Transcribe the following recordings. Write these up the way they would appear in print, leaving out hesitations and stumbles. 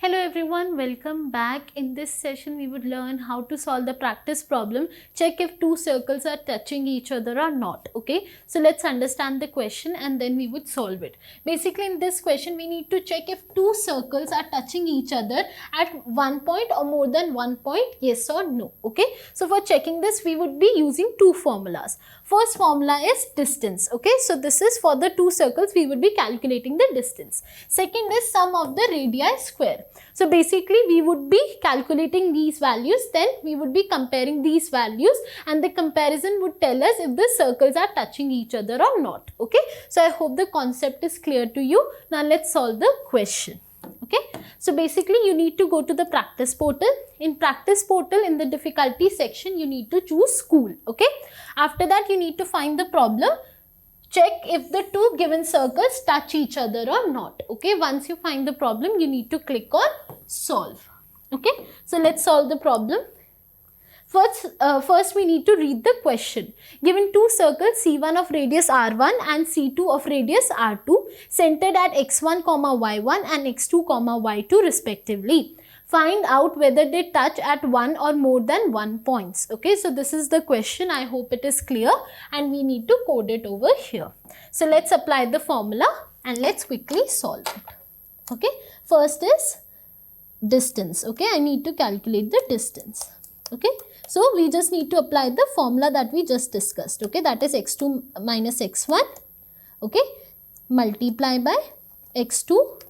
Hello everyone, welcome back. In this session we would learn how to solve the practice problem. Check if two circles are touching each other or not. Okay, so let's understand the question and then we would solve it. Basically in this question we need to check if two circles are touching each other at one point or more than one point, yes or no. Okay, so for checking this we would be using two formulas. First formula is distance. Okay, so this is for the two circles, we would be calculating the distance. Second is sum of the radii square. So basically we would be calculating these values, then we would be comparing these values and the comparison would tell us if the circles are touching each other or not. Okay, so I hope the concept is clear to you. Now let's solve the question. Okay, so basically you need to go to the practice portal. In practice portal, in the difficulty section you need to choose school. Okay, after that you need to find the problem. Check if the two given circles touch each other or not. Okay, once you find the problem you need to click on solve. Okay, so let's solve the problem. First we need to read the question. Given two circles C1 of radius R1 and C2 of radius R2 centered at x1, y1 and x2, y2 respectively. Find out whether they touch at one or more than one points. Okay, so this is the question. I hope it is clear and we need to code it over here. So let's apply the formula and let's quickly solve it. Okay, first is distance. Okay, I need to calculate the distance. Okay, so we just need to apply the formula that we just discussed. Okay, that is x2 minus x1. Okay, multiply by x2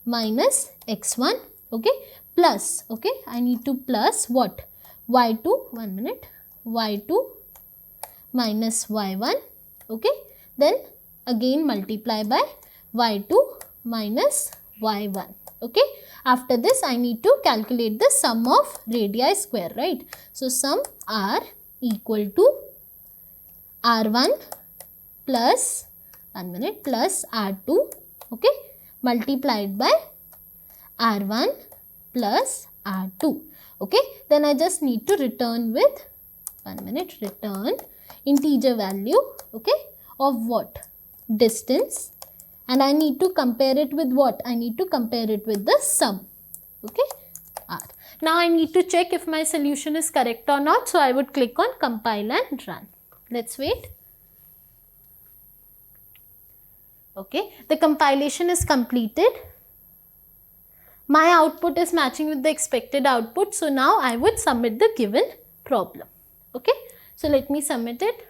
minus x1. Okay, plus, okay, I need to plus what? y2, 1 minute, y2 minus y1, okay, then again multiply by y2 minus y1, okay. After this, I need to calculate the sum of radii square, right? So, sum r equal to r1 plus, 1 minute, plus r2, okay, multiplied by R1 plus R2. Okay, then I just need to return with 1 minute, return integer value, okay, of what? Distance, and I need to compare it with what? I need to compare it with the sum, okay, R. Now I need to check if my solution is correct or not, so I would click on compile and run. Let's wait. Okay, the compilation is completed. My output is matching with the expected output. So now I would submit the given problem. Okay. So let me submit it.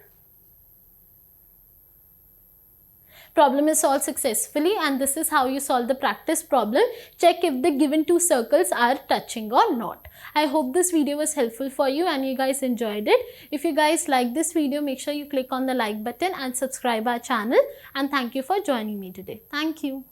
Problem is solved successfully and this is how you solve the practice problem. Check if the given two circles are touching or not. I hope this video was helpful for you and you guys enjoyed it. If you guys like this video, make sure you click on the like button and subscribe our channel. And thank you for joining me today. Thank you.